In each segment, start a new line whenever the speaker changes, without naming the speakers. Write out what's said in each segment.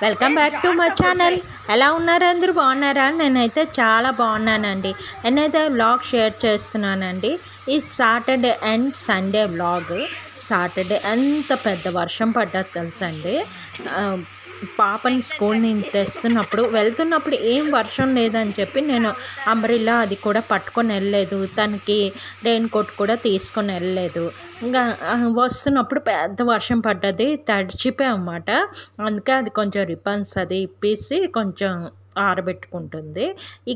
Welcome back to my channel. ఎలా ఉన్నారు అందరూ? బాగున్నారా? నేనైతే చాలా బాగున్నానండి. నేనైతే వ్లాగ్ షేర్ చేస్తున్నానండి. ఈ Saturday and Sunday vlog. Saturday ఎంత పెద్ద వర్షం పడ్డది తెలుసండి. పాపని స్కూల్ నుంచి తెస్తున్నప్పుడు వెళ్తున్నప్పుడు ఏం వర్షం లేదని చెప్పి నేను అంబ్రిల్లా అది కూడా పట్టుకొని వెళ్ళలేదు, తనకి రెయిన్ కోట్ కూడా తీసుకొని వెళ్ళలేదు. ఇంకా వస్తున్నప్పుడు పెద్ద వర్షం పడ్డది, తడిచిపోయాం అన్నమాట. అందుకే అది కొంచెం రిబ్బన్స్ అది ఇప్పేసి కొంచెం ఆరబెట్టుకుంటుంది.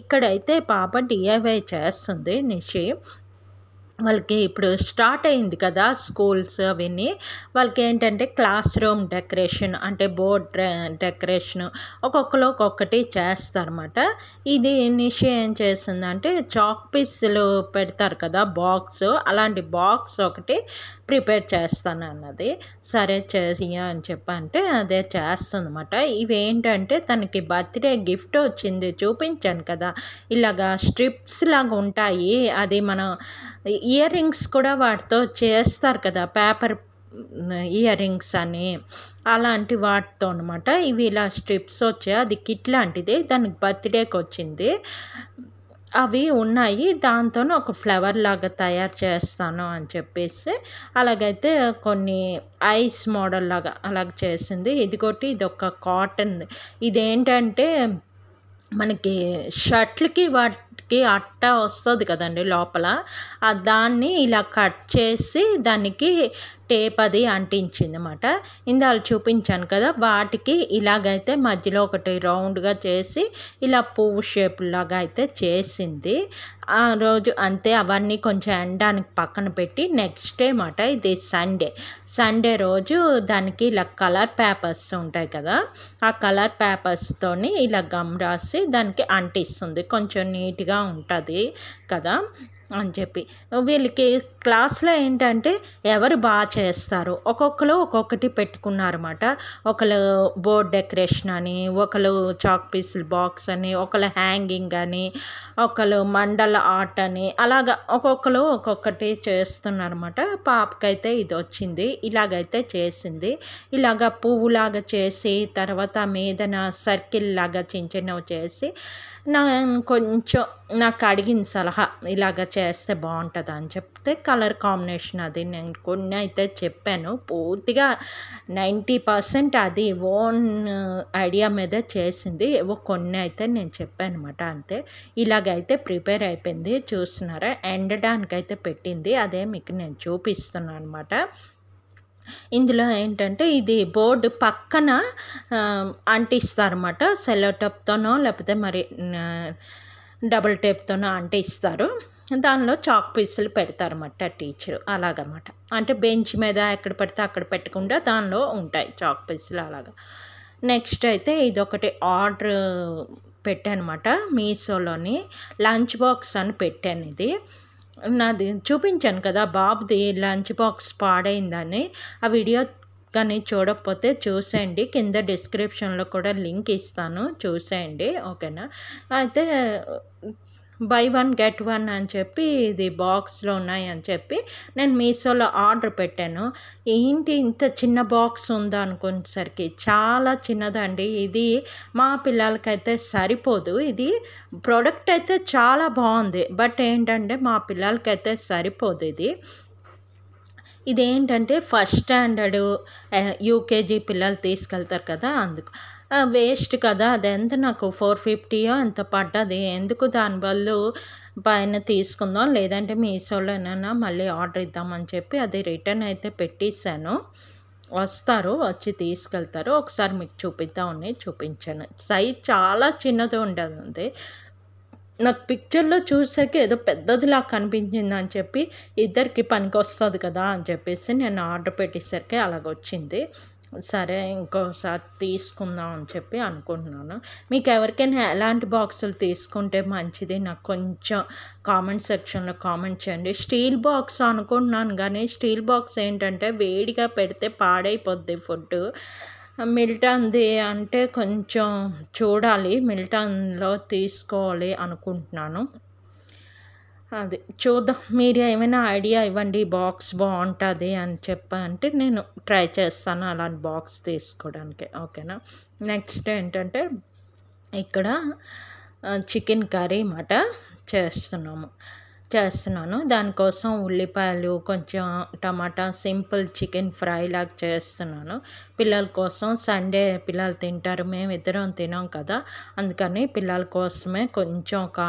ఇక్కడైతే పాప డిఐవై చేస్తుంది. నిషి వాళ్ళకి ఇప్పుడు స్టార్ట్ అయింది కదా స్కూల్స్ అవన్నీ. వాళ్ళకి ఏంటంటే క్లాస్ రూమ్ డెకరేషన్ అంటే బోర్డ్ డెకరేషన్ ఒక్కొక్కరు ఒక్కొక్కటి చేస్తారన్నమాట. ఇది నిషి ఏం చేసిందంటే చాక్ పీసులు పెడతారు కదా బాక్స్, అలాంటి బాక్స్ ఒకటి ప్రిపేర్ చేస్తాను అన్నది. సరే చేసి అని చెప్పంటే అదే చేస్తుందన్నమాట. ఇవేంటంటే తనకి బర్త్డే గిఫ్ట్ వచ్చింది, చూపించాను కదా, ఇలాగా స్ట్రిప్స్ లాగా ఉంటాయి. అది మనం ఇయర్ రింగ్స్ కూడా వాటితో చేస్తారు కదా, పేపర్ ఇయర్ రింగ్స్ అని, అలాంటి వాటితో అనమాట. ఇవి ఇలా స్ట్రిప్స్ వచ్చాయి, అది కిట్ లాంటిది, దానికి బర్త్డేకి వచ్చింది. అవి ఉన్నాయి, దాంతో ఒక ఫ్లవర్ లాగా తయారు చేస్తాను అని చెప్పేసి అలాగైతే కొన్ని ఐస్ మోడల్ లాగా అలాగ చేసింది. ఇది ఒక కాటన్. ఇదేంటంటే మనకి షర్ట్లకి వాటికి అట్ట వస్తుంది కదండి లోపల, దాన్ని ఇలా కట్ చేసి దానికి టేప్ అది అంటించింది అన్నమాట. ఇందాక చూపించాను కదా, వాటికి ఇలాగైతే మధ్యలో ఒకటి రౌండ్గా చేసి ఇలా పువ్వు షేప్ లాగా అయితే చేసింది. ఆ రోజు అంతే, అవన్నీ కొంచెం ఎండడానికి పక్కన పెట్టి నెక్స్ట్ డే మాట, ఇది సండే రోజు దానికి ఇలా కలర్ పేపర్స్ ఉంటాయి కదా, ఆ కలర్ పేపర్స్తోని ఇలా గమ్ రాసి దానికి అంటిస్తుంది, కొంచెం నీట్గా ఉంటుంది కదా అని చెప్పి. వీళ్ళకి క్లాస్లో ఏంటంటే ఎవరు బాగా చేస్తారు, ఒక్కొక్కరు ఒక్కొక్కటి పెట్టుకున్నారన్నమాట. ఒకళ్ళు బోర్డ్ డెకరేషన్ అని, ఒకళ్ళు చాక్ పీసులు బాక్స్ అని, ఒకళ్ళు హ్యాంగింగ్ అని, ఒకళ్ళు మండల ఆర్ట్ అని, అలాగా ఒక్కొక్కరు ఒక్కొక్కటి చేస్తున్నారన్నమాట. పాపకైతే ఇది వచ్చింది, ఇలాగైతే చేసింది. ఇలాగ పువ్వులాగా చేసి తర్వాత మీదన సర్కిల్ లాగా చిన్న చిన్నవి చేసి కొంచెం నాకు అడిగిన సలహా ఇలాగ చేస్తే బాగుంటుంది అని చెప్తే కలర్ కాంబినేషన్ అది నేను కొన్ని అయితే చెప్పాను. పూర్తిగా 90% అది ఓన్ ఐడియా మీద చేసింది, ఏవో కొన్ని అయితే నేను చెప్పాను అనమాట. అంతే, ఇలాగైతే ప్రిపేర్ అయిపోయింది. చూస్తున్నారా, ఎండడానికైతే పెట్టింది, అదే మీకు నేను చూపిస్తున్నాను అనమాట. ఇందులో ఏంటంటే ఇది బోర్డు పక్కన అంటిస్తారన్నమాట, సెల్లో టేప్తోనో లేకపోతే మరి డబుల్ టేప్తోనో అంటిస్తారు. దానిలో చాక్ పీసులు పెడతారన్నమాట టీచరు, అలాగన్నమాట. అంటే బెంచ్ మీద ఎక్కడ పడితే అక్కడ పెట్టకుండా దానిలో ఉంటాయి చాక్ పీసులు అలాగా. నెక్స్ట్ అయితే ఇదొకటి ఆర్డర్ పెట్టానమాట మీషోలోని, లంచ్ బాక్స్ అని పెట్టాను. ఇది నాది చూపించాను కదా, బాబుది లంచ్ బాక్స్ పాడైందని. ఆ వీడియో కానీ చూడకపోతే చూసేయండి, కింద డిస్క్రిప్షన్లో కూడా లింక్ ఇస్తాను, చూసేయండి, ఓకేనా. అయితే బై 1 గెట్ 1 అని చెప్పి ఇది బాక్స్లో ఉన్నాయి అని చెప్పి నేను మీషోలో ఆర్డర్ పెట్టాను. ఏంటి ఇంత చిన్న బాక్స్ ఉందా అనుకునేసరికి చాలా చిన్నదండి. ఇది మా పిల్లలకైతే సరిపోదు. ఇది ప్రోడక్ట్ అయితే చాలా బాగుంది, బట్ ఏంటంటే మా పిల్లలకైతే సరిపోదు. ఇదేంటంటే ఫస్ట్ స్టాండర్డు యూకేజీ పిల్లలు తీసుకెళ్తారు కదా, అందుకు వేస్ట్ కదా, అదెంత నాకు 450 ఎంత పడ్డది, ఎందుకు దాని బదులు పైన తీసుకుందాం, లేదంటే మీషోలోనైనా మళ్ళీ ఆర్డర్ ఇద్దామని చెప్పి అది రిటర్న్ అయితే పెట్టేశాను. వస్తారు, వచ్చి తీసుకెళ్తారు. ఒకసారి మీకు చూపిద్దామని చూపించాను. సైజ్ చాలా చిన్నది ఉండదు, నాకు పిక్చర్లో చూసేసరికి ఏదో పెద్దదిలా కనిపించింది అని చెప్పి, ఇద్దరికి పనికి వస్తుంది కదా అని చెప్పేసి నేను ఆర్డర్ పెట్టేసరికి అలాగొచ్చింది. సరే ఇంకోసారి తీసుకుందాం అని చెప్పి అనుకుంటున్నాను. మీకు ఎవరికైనా ఎలాంటి బాక్సులు తీసుకుంటే మంచిది నాకు కొంచెం కామెంట్ సెక్షన్లో కామెంట్ చేయండి. స్టీల్ బాక్స్ అనుకుంటున్నాను, కానీ స్టీల్ బాక్స్ ఏంటంటే వేడిగా పెడితే పాడైపోద్ది ఫుడ్. మిల్టన్ది అంటే కొంచెం చూడాలి, మిల్టన్లో తీసుకోవాలి అనుకుంటున్నాను. అది చూద్దాం. మీరు ఏమైనా ఐడియా ఇవ్వండి. బాక్స్ బావుంటది అని చెప్పంటే నేను ట్రై చేస్తాను అలాంటి బాక్స్ తీసుకోవడానికి. ఓకేనా. నెక్స్ట్ ఏంటంటే ఇక్కడ చికెన్ కర్రీ మాట చేస్తున్నాను. దానికోసం ఉల్లిపాయలు, కొంచెం టమాటా, సింపుల్ చికెన్ ఫ్రై లాగా చేస్తున్నాను. పిల్లల కోసం సండే పిల్లలు తింటారు. మేమిద్దరం తినం కదా! అందుకని పిల్లల కోసమే కొంచెం ఒక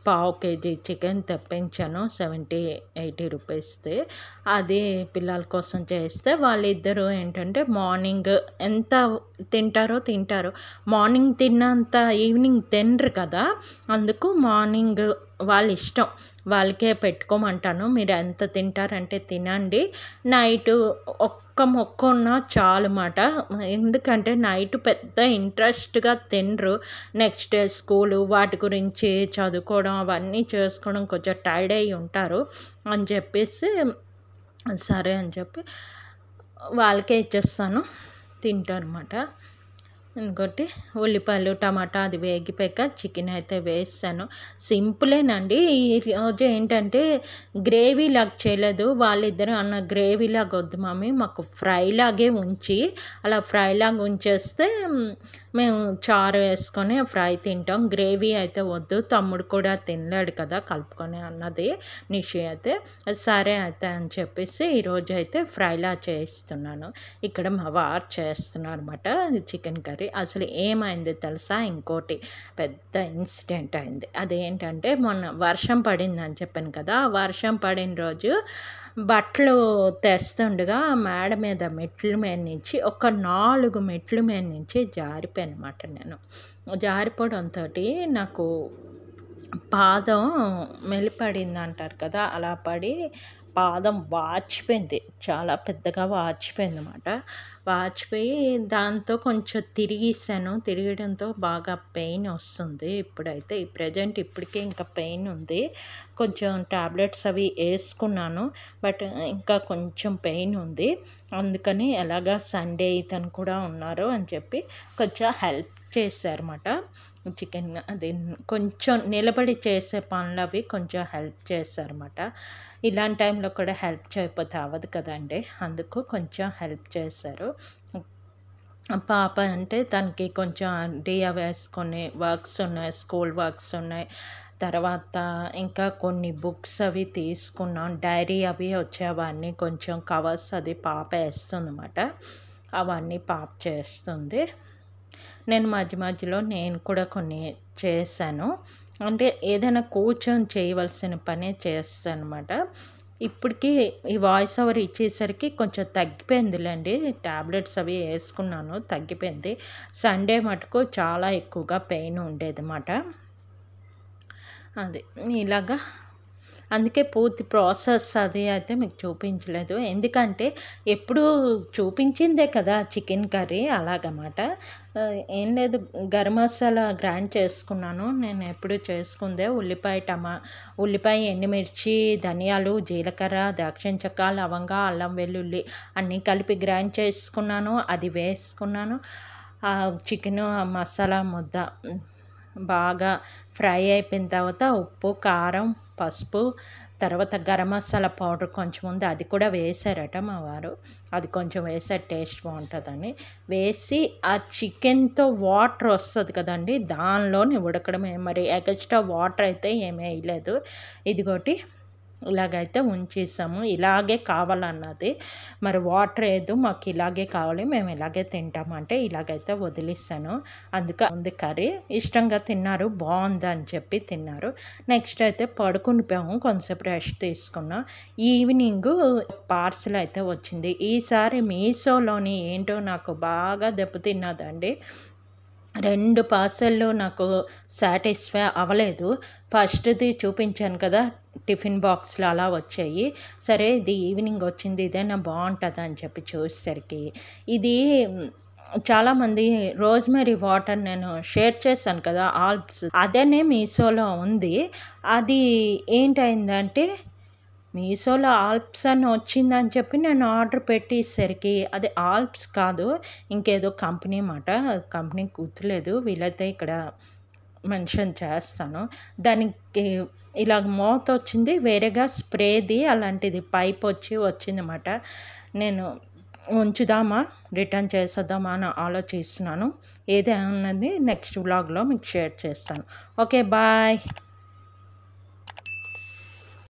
పావు కేజీ చికెన్ తెప్పించాను. 70, 80 రూపీస్‌ది. అది పిల్లల కోసం చేస్తే వాళ్ళిద్దరూ ఏంటంటే మార్నింగ్ ఎంత తింటారు. మార్నింగ్ తిన్నంత ఈవినింగ్ తినరు కదా! అందుకు మార్నింగ్ వాళ్ళ ఇష్టం. వాళ్ళకే పెట్టుకోమంటాను. మీరు ఎంత తింటారంటే తినండి. నైటు ఒక్క మొక్క ఉన్నా చాలు మాట. ఎందుకంటే నైట్ పెద్ద ఇంట్రెస్ట్‌గా తినరు. నెక్స్ట్ డే స్కూలు వాటి గురించి చదువుకోవడం అవన్నీ చేసుకోవడం కొంచెం టైర్డ్ అయ్యి ఉంటారు అని చెప్పేసి సరే అని చెప్పి వాళ్ళకే ఇచ్చేస్తాను. తింటారన్నమాట. ఇంకోటి ఉల్లిపాయలు, టమాటా అది వేగిపోయాక చికెన్ అయితే వేసాను. సింపులేనండి. ఈరోజు ఏంటంటే గ్రేవీలాగా చేయలేదు. వాళ్ళిద్దరూ అన్న గ్రేవీలాగా వద్దు మమ్మీ, మాకు ఫ్రైలాగే ఉంచి, అలా ఫ్రైలాగా ఉంచేస్తే మేము చారు వేసుకొని ఫ్రై తింటాం. గ్రేవీ అయితే వద్దు, తమ్ముడు కూడా తినలేడు కదా కలుపుకొని అన్నది నిషి అయితే. సరే అయితే అని చెప్పేసి ఈరోజు అయితే ఫ్రైలా చేస్తున్నాను. ఇక్కడ మా వారు చేస్తున్నారు అనమాట చికెన్ కర్రీ. అసలు ఏమైంది తెలుసా, ఇంకోటి పెద్ద ఇన్సిడెంట్ అయింది. అదేంటంటే మొన్న వర్షం పడిందని చెప్పాను కదా, వర్షం పడిన రోజు బట్టలు తెస్తుండగా మేడ మీద మెట్ల మీద నుంచి ఒక 4 మెట్ల మీద నుంచి జారిపోయానమాట నేను. జారిపోవడంతో నాకు పాదం మెలిపడింది అంటారు కదా, అలా పడి పాదం వాచిపోయింది. చాలా పెద్దగా వాచిపోయింది అన్నమాట. వాచిపోయి దాంతో కొంచెం తిరగడంతో బాగా పెయిన్ వస్తుంది. ఇప్పుడైతే ప్రెజెంట్ ఇప్పటికే ఇంకా పెయిన్ ఉంది. కొంచెం టాబ్లెట్స్ అవి వేసుకున్నాను. బట్ ఇంకా కొంచెం పెయిన్ ఉంది. అందుకని ఎలాగా సండే ఇతను కూడా ఉన్నారు అని చెప్పి కొంచెం హెల్ప్ చేశారన్నమాట. చికెన్ అది కొంచెం నిలబడి చేసే పనులు అవి కొంచెం హెల్ప్ చేశారన్నమాట. ఇలాంటి టైంలో కూడా హెల్ప్ చేయకపోతే అవ్వదు కదండి. అందుకు కొంచెం హెల్ప్ చేశారు. పాప అంటే తనకి కొంచెం డియా వేసుకొని వర్క్స్ ఉన్నాయి, స్కూల్ వర్క్స్ ఉన్నాయి. తర్వాత ఇంకా కొన్ని బుక్స్ అవి తీసుకున్నాం. డైరీ అవి వచ్చేవన్నీ కొంచెం కవర్స్ అది పాప వేస్తుందన్నమాట. అవన్నీ పాప చేస్తుంది. నేను మధ్యలో నేను కూడా కొన్ని చేశాను. అంటే ఏదైనా కూర్చొని చేయవలసిన పనే చేస్తాను అనమాట. ఇప్పటికి ఈ వాయిస్ ఓవర్ ఇచ్చేసరికి కొంచెం తగ్గిపోయిందిలేండి. టాబ్లెట్స్ అవి వేసుకున్నాను, తగ్గిపోయింది. సండే మటుకు చాలా ఎక్కువగా పెయిన్ ఉండేదన్నమాట. అది ఇలాగా అందుకే పూర్తి ప్రాసెస్ అది అయితే మీకు చూపించలేదు. ఎందుకంటే ఎప్పుడూ చూపించిందే కదా చికెన్ కర్రీ, అలాగన్నమాట. ఏం లేదు, గరం మసాలా గ్రైండ్ చేసుకున్నాను. నేను ఎప్పుడు చేసుకుందే ఉల్లిపాయ, ఎండుమిర్చి, ధనియాలు, జీలకర్ర, దాల్చిన చెక్క, లవంగా, అల్లం వెల్లుల్లి అన్నీ కలిపి గ్రైండ్ చేసుకున్నాను. అది వేసుకున్నాను. చికెను మసాలా ముద్ద బాగా ఫ్రై అయిపోయిన తర్వాత ఉప్పు, కారం, పసుపు, తర్వాత గరం మసాలా పౌడర్ కొంచెం ఉంది, అది కూడా వేసారట మా వారు. అది కొంచెం వేసారు టేస్ట్ బాగుంటుందని. వేసి ఆ చికెన్తో వాటర్ వస్తుంది కదండి, దానిలోని ఉడకడమే. మరి ఎక్స్ట్రా వాటర్ అయితే ఏమీ వేయలేదు. ఇదిగోటి ఇలాగైతే ఉంచేసాము. ఇలాగే కావాలన్నది. మరి వాటర్ ఏదో మాకు ఇలాగే కావాలి, మేము ఇలాగే తింటామంటే ఇలాగైతే వదిలేసాను. అందుకే ఉంది కర్రీ. ఇష్టంగా తిన్నారు, బాగుంది అని చెప్పి తిన్నారు. నెక్స్ట్ అయితే పడుకునిపోయాము, కొంచెంసేపు రెస్ట్ తీసుకున్నాం. ఈవినింగ్ పార్సల్ అయితే వచ్చింది. ఈసారి మీషోలోని ఏంటో నాకు బాగా దెబ్బతిన్నదండి. 2 పార్సెల్లు నాకు సాటిస్ఫై అవ్వలేదు. ఫస్ట్‌ది చూపించాను కదా, టిఫిన్ బాక్స్‌లో అలా వచ్చాయి. సరే ఇది ఈవినింగ్ వచ్చింది, ఇదైనా బాగుంటుందని చెప్పి చూసేసరికి ఇది చాలామంది రోజ్మెరీ వాటర్ నేను షేర్ చేశాను కదా ఆల్ప్స్, అదనే మీషోలో ఉంది. అది ఏంటయిందంటే మీషోలో ఆల్ప్స్ అని వచ్చిందని చెప్పి నేను ఆర్డర్ పెట్టేసరికి అది ఆల్ప్స్ కాదు, ఇంకేదో కంపెనీ మాట. కంపెనీ గుర్తులేదు. వీలైతే ఇక్కడ మెన్షన్ చేస్తాను. దానికి ఇలాగ మూత వచ్చింది, వేరేగా స్ప్రేది అలాంటిది పైప్ వచ్చిందన్నమాట. నేను ఉంచుదామా రిటర్న్ చేసేద్దామా అని ఆలోచిస్తున్నాను. ఏది అన్నది నెక్స్ట్ వ్లాగ్లో మీకు షేర్ చేస్తాను. Okay, bye.